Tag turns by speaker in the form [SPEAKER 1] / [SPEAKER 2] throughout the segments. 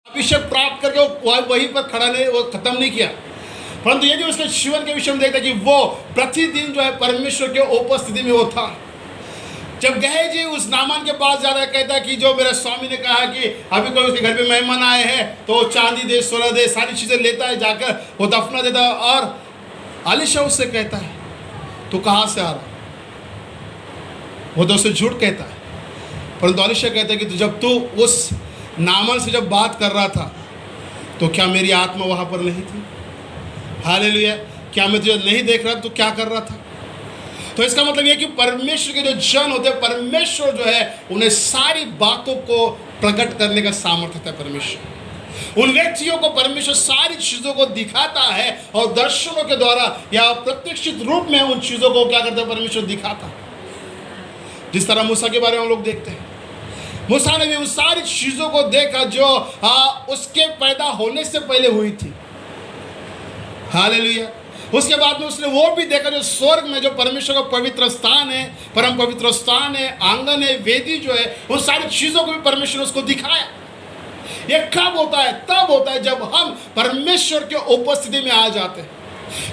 [SPEAKER 1] अभिषेक प्राप्त करके वो वहीं पर खड़ा नहीं, वो खत्म नहीं किया, परंतु यदि उसके जीवन के विषय में देखते कि वो प्रतिदिन जो है परमेश्वर के उपस्थिति में वो था। जब गेहजी उस नामान के पास जा रहा है, कहता है कि जो मेरे स्वामी ने कहा कि अभी कोई उसके घर पे मेहमान आए हैं तो चांदी दे, सोना दे, सारी चीज़ें लेता है, जाकर वो दफना देता है। और अलीशा उससे कहता है तू कहाँ से आ रहा? वो तो उससे झूठ कहता है, परंतु अलीशा कहता है कि जब तू उस नामान से जब बात कर रहा था तो क्या मेरी आत्मा वहाँ पर नहीं थी? हालेलुया। क्या मैं तुझे नहीं देख रहा तो क्या कर रहा था? तो इसका मतलब यह कि परमेश्वर के जो जन होते हैं, परमेश्वर जो है उन्हें सारी बातों को प्रकट करने का सामर्थ्य है। परमेश्वर उन व्यक्तियों को परमेश्वर सारी चीज़ों को दिखाता है और दर्शनों के द्वारा या प्रत्यक्षित रूप में उन चीज़ों को क्या करता है? परमेश्वर दिखाता है। जिस तरह मूसा के बारे में हम लोग देखते हैं, मूसा ने भी उन सारी चीज़ों को देखा जो उसके पैदा होने से पहले हुई थी। हालेलुया। उसके बाद में उसने वो भी देखा जो स्वर्ग में जो परमेश्वर का पवित्र स्थान है, परम पवित्र स्थान है, आंगन है, वेदी जो है, उन सारी चीज़ों को भी परमेश्वर ने उसको दिखाया। ये कब होता है? तब होता है जब हम परमेश्वर के उपस्थिति में आ जाते हैं।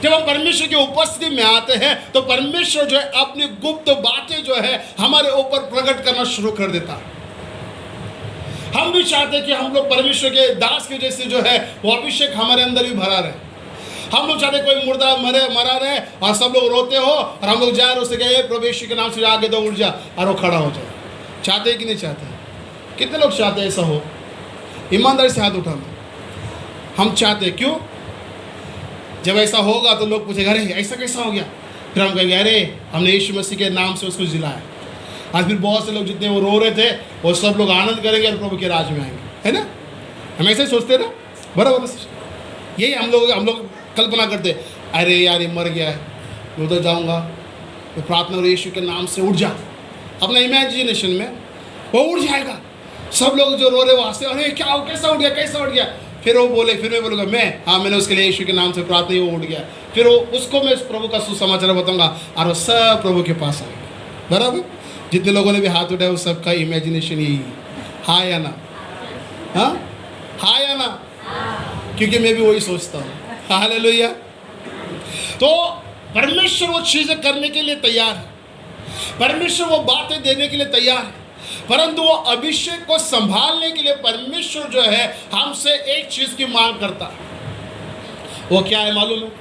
[SPEAKER 1] जब हम परमेश्वर की उपस्थिति में आते हैं तो परमेश्वर जो है अपनी गुप्त बातें जो है हमारे ऊपर प्रकट करना शुरू कर देता है। हम भी चाहते हैं कि हम लोग परमेश्वर के दास के जैसे जो है वो अभिषेक हमारे अंदर भी भरा रहे। हम लोग चाहते कोई मुर्दा मरा रहे और सब लोग रोते हो और हम लोग जाए उससे कहे प्रभु यीशु के नाम से आगे दो, उठ जा और वो खड़ा हो जाए। चाहते हैं कि नहीं चाहते? कितने लोग चाहते हैं ऐसा हो? ईमानदारी से हाथ उठाना। हम चाहते हैं। क्यों? जब ऐसा होगा तो लोग पूछेंगे अरे ऐसा कैसा हो गया? फिर हम कहेंगे अरे हमने यीशु मसीह के नाम से उसको जिलाया। आज फिर बहुत से लोग जितने वो रो रहे थे वो सब लोग आनंद करेंगे और प्रभु के राज में आएंगे, है ना? हम ऐसे ही सोचते ना, बराबर। यही हम लोग कल्पना करते, अरे यार ये मर गया है, मैं उधर जाऊँगा, मैं प्रार्थना और यीशु के नाम से उठ जा। अपना इमेजिनेशन में वो उठ जाएगा। सब लोग जो रो रहे वो हंसते, अरे क्या हो, कैसा उठ गया, कैसा उठ गया? फिर वो बोले, फिर मैं बोलूँगा मैंने उसके लिए यीशु के नाम से प्रार्थना, वो उठ गया। फिर वो उसको मैं प्रभु का सुसमाचार बताऊँगा और वो सब प्रभु के पास आएंगे। बराबर। जितने लोगों ने भी हाथ उठाया वो सबका इमेजिनेशन यही है। हाँ या ना? हाँ या ना? क्योंकि मैं भी वही सोचता हूँ। हालेलुया। तो परमेश्वर वो चीज़ें करने के लिए तैयार है, परमेश्वर वो बातें देने के लिए तैयार है, परंतु वो अभिषेक को संभालने के लिए परमेश्वर जो है हमसे एक चीज़ की मांग करता है। वो क्या है मालूम है?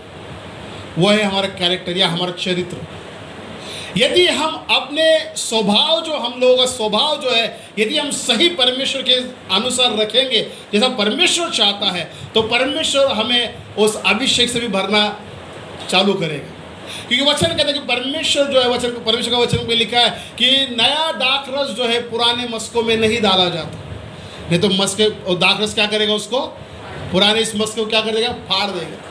[SPEAKER 1] वो है हमारा कैरेक्टर या हमारा चरित्र। यदि हम अपने स्वभाव, जो हम लोगों का स्वभाव जो है, यदि हम सही परमेश्वर के अनुसार रखेंगे जैसा परमेश्वर चाहता है, तो परमेश्वर हमें उस अभिषेक से भी भरना चालू करेगा। क्योंकि वचन कहता है कि परमेश्वर जो है, परमेश्वर का वचन में लिखा है कि नया दाखरस जो है पुराने मस्कों में नहीं डाला जाता, नहीं तो मस्के दाखरस क्या करेगा? उसको पुराने इस मस्क को क्या करेगा? फाड़ देगा।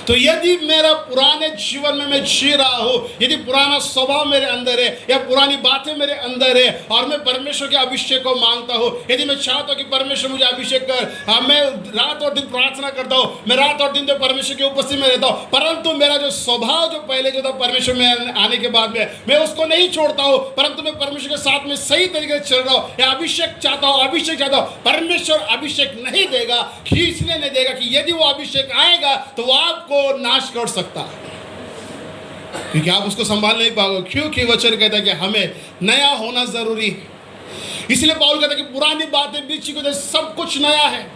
[SPEAKER 1] तो यदि मेरा पुराने जीवन में मैं जी रहा हूँ, यदि पुराना स्वभाव मेरे अंदर है या पुरानी बातें मेरे अंदर है और मैं परमेश्वर के अभिषेक को मांगता हूँ, यदि मैं चाहता हूँ कि परमेश्वर मुझे अभिषेक कर, मैं रात और दिन प्रार्थना करता हूँ, मैं रात और दिन तो परमेश्वर की उपस्थिति में रहता हूँ, परंतु मेरा जो स्वभाव जो पहले जो था परमेश्वर में आने के बाद में मैं उसको नहीं छोड़ता हूँ, परंतु मैं परमेश्वर के साथ में सही तरीके से चल रहा हूँ या अभिषेक चाहता हूँ, परमेश्वर अभिषेक नहीं देगा। इसलिए नहीं देगा कि यदि वो अभिषेक आएगा तो वो आपको नाश कर सकता है, क्योंकि आप उसको संभाल नहीं पाओगे। क्योंकि वचन कहता है कि हमें नया होना जरूरी है। इसलिए पौल कहता है कि पुरानी बातें बीत चुकी हैं, सब कुछ नया है।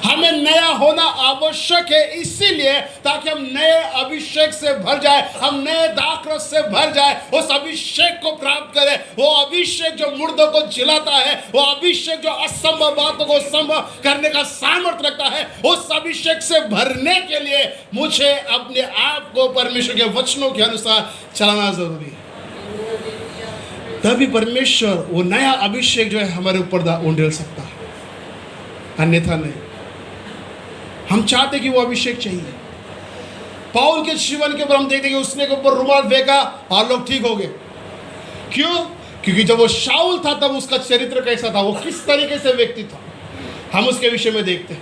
[SPEAKER 1] हमें नया होना आवश्यक है, इसीलिए ताकि हम नए अभिषेक से भर जाए, हम नए दाखरस से भर जाए, उस अभिषेक को प्राप्त करें। वो अभिषेक जो मुर्दों को जिलाता है, वो अभिषेक जो असंभव बातों को संभव करने का सामर्थ्य रखता है, उस अभिषेक से भरने के लिए मुझे अपने आप को परमेश्वर के वचनों के अनुसार चलाना जरूरी है। तभी परमेश्वर वो नया अभिषेक जो है हमारे ऊपर उंडेल सकता है, अन्यथा नहीं। हम चाहते कि वो अभिषेक चाहिए। पौल के जीवन के ऊपर हम देखते कि उसने के ऊपर रुमाल फेंका और लोग ठीक हो गए। क्यों? क्योंकि जब वो शाऊल था तब उसका चरित्र कैसा था, वो किस तरीके से व्यक्ति था, हम उसके विषय में देखते हैं।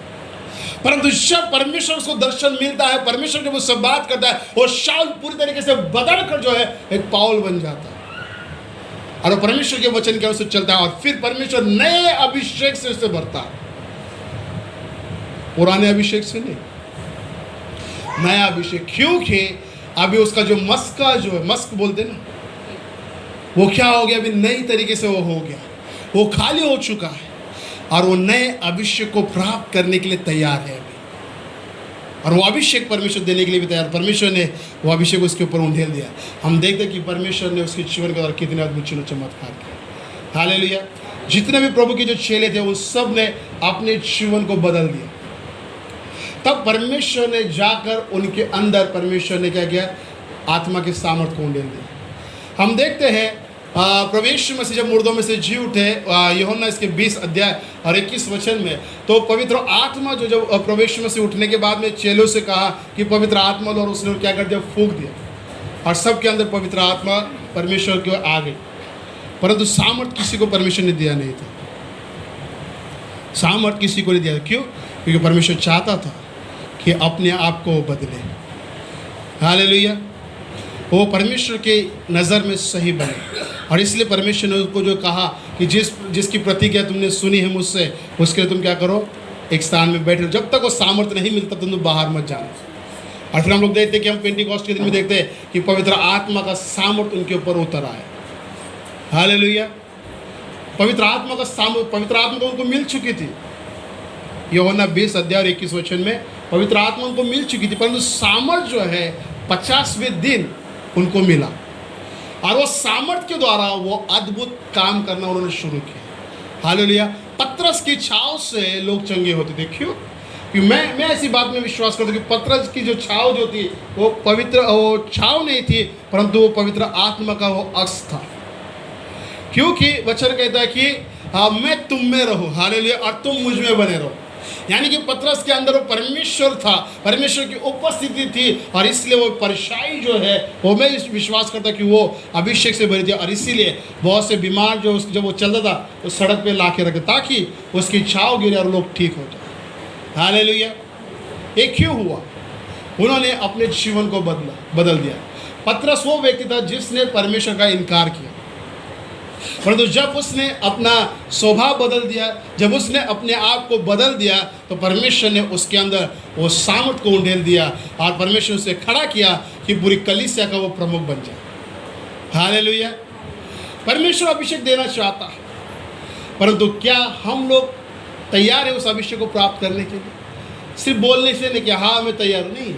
[SPEAKER 1] परंतु जब परमेश्वर को दर्शन मिलता है, परमेश्वर जब उससे बात करता है, वो शाऊल पूरी तरीके से बदल कर जो है एक पौल बन जाता है और वो परमेश्वर के वचन के अनुसार चलता है और फिर परमेश्वर नए अभिषेक से उसे भरता है। पुराने अभिषेक से नहीं, नया अभिषेक। क्योंकि अभी उसका जो मस्का जो है, मस्क बोलते ना, वो क्या हो गया, अभी नई तरीके से वो हो गया, वो खाली हो चुका है और वो नए अभिषेक को प्राप्त करने के लिए तैयार है अभी। और वो अभिषेक परमेश्वर देने के लिए भी तैयार। परमेश्वर ने वो अभिषेक उसके ऊपर उंडेल दिया। हम देखते हैं कि परमेश्वर ने उसके जीवन के द्वारा कितने अद्भुत चिन्ह चमत्कार किए। हालेलुया। जितने भी प्रभु के जो चेले थे उन सब ने अपने जीवन को बदल दिया। तब परमेश्वर ने जाकर उनके अंदर परमेश्वर ने क्या किया, आत्मा के सामर्थ्य को उंडेल दिया। हम देखते हैं प्रवेश मसीह जब मुर्दों में से जी उठे, यूहन्ना इसके 20 अध्याय और 21 वचन में, तो पवित्र आत्मा जो जब प्रवेश मसीह उठने के बाद में चेलों से कहा कि पवित्र आत्मा लो, और उसने क्या कर दिया, फूंक दिया और सबके अंदर पवित्र आत्मा परमेश्वर की ओर आ गई। परंतु सामर्थ किसी को परमेश्वर ने दिया नहीं था। सामर्थ किसी को नहीं दिया। क्यों? क्योंकि परमेश्वर चाहता था कि अपने आप को बदले। हालेलुया। वो परमेश्वर के नज़र में सही बने, और इसलिए परमेश्वर ने उसको जो कहा कि जिसकी प्रतिज्ञा तुमने सुनी है मुझसे, उसके लिए तुम क्या करो, एक स्थान में बैठे। जब तक वो सामर्थ्य नहीं मिलता तुम बाहर मत जाना। और फिर हम लोग देखते हैं कि हम पेंटिकॉस्ट के दिन में देखते हैं कि पवित्र आत्मा का सामर्थ्य उनके ऊपर उतर आया। हालेलुया। पवित्र आत्मा का सामर्थ्य, पवित्र आत्मा तो उनको मिल चुकी थी। यूहन्ना 20 अध्याय 21 वचन में पवित्र आत्मा उनको मिल चुकी थी, परंतु सामर्थ्य जो है 50वें दिन उनको मिला, और वो सामर्थ्य के द्वारा वो अद्भुत काम करना उन्होंने शुरू किया। हालेलुया। पतरस की छाव से लोग चंगे होते थे। क्यों? कि मैं ऐसी बात में विश्वास करता हूँ कि पतरस की जो छाव जो थी वो पवित्र, वो छाव नहीं थी, परंतु वो पवित्र आत्मा का वो अक्ष था। क्योंकि वचन कहता है कि मैं तुम में रहूँ, हालेलुया, और तुम मुझ में बने रहो। यानी कि पतरस के अंदर वो परमेश्वर था, परमेश्वर की उपस्थिति थी, और इसलिए वो परछाई जो है वो, मैं विश्वास करता कि वो अभिषेक से भरी थी। और इसीलिए बहुत से बीमार जो जब वो चलता था तो सड़क पे ला के रखे ताकि उसकी छाव गिरे और लोग ठीक हो जाए। हालेलुया। ये क्यों हुआ? उन्होंने अपने जीवन को बदल दिया। पतरस वो व्यक्ति था जिसने परमेश्वर का इनकार किया, परंतु जब उसने अपना स्वभाव बदल दिया, जब उसने अपने आप को बदल दिया, तो परमेश्वर ने उसके अंदर वो सामर्थ्य को उंडेल दिया और परमेश्वर उसे खड़ा किया कि पूरी कलीसिया का वो प्रमुख बन जाए। हालेलुया। परमेश्वर अभिषेक देना चाहता है, परंतु क्या हम लोग तैयार है उस अभिषेक को प्राप्त करने के लिए? सिर्फ बोलने से नहीं कि हाँ मैं तैयार नहीं,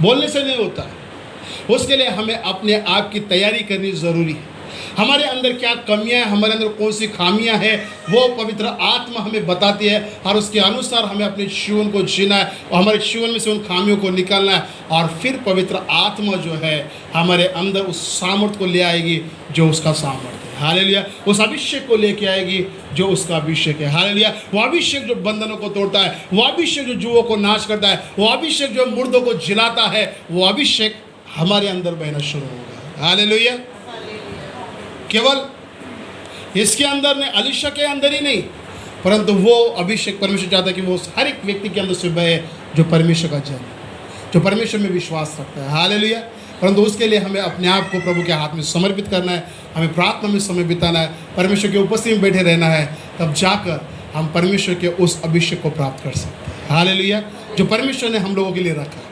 [SPEAKER 1] बोलने से नहीं होता है। उसके लिए हमें अपने आप की तैयारी करनी ज़रूरी है। हमारे अंदर क्या कमियां हैं, हमारे अंदर कौन सी खामियां हैं, वो पवित्र आत्मा हमें बताती है, और उसके अनुसार हमें अपने जीवन को जीना है और हमारे जीवन में से उन खामियों को निकालना है। और फिर पवित्र आत्मा जो है हमारे अंदर उस सामर्थ्य को ले आएगी जो उसका सामर्थ्य है। हालेलुया। उस अभिषेक को लेके आएगी जो उसका अभिषेक है। हालेलुया। वो अभिषेक जो बंधनों को तोड़ता है, वो अभिषेक जो जुओं को नाश करता है, वो अभिषेक जो मुर्दों को जिलाता है, वो अभिषेक हमारे अंदर बहना शुरू होगा। हालेलुया। केवल इसके अंदर नहीं, अलीशा के अंदर ही नहीं, परंतु वो अभिषेक परमेश्वर चाहता है कि वो हर एक व्यक्ति के अंदर से बहे जो परमेश्वर का जन, जो परमेश्वर में विश्वास रखता है। हालेलुया। परंतु उसके लिए हमें अपने आप को प्रभु के हाथ में समर्पित करना है, हमें प्रार्थना में समय बिताना है, परमेश्वर की उपस्थिति में बैठे रहना है, तब जाकर हम परमेश्वर के उस अभिषेक को प्राप्त कर सकते हैं। हालेलुया। जो परमेश्वर ने हम लोगों के लिए रखा।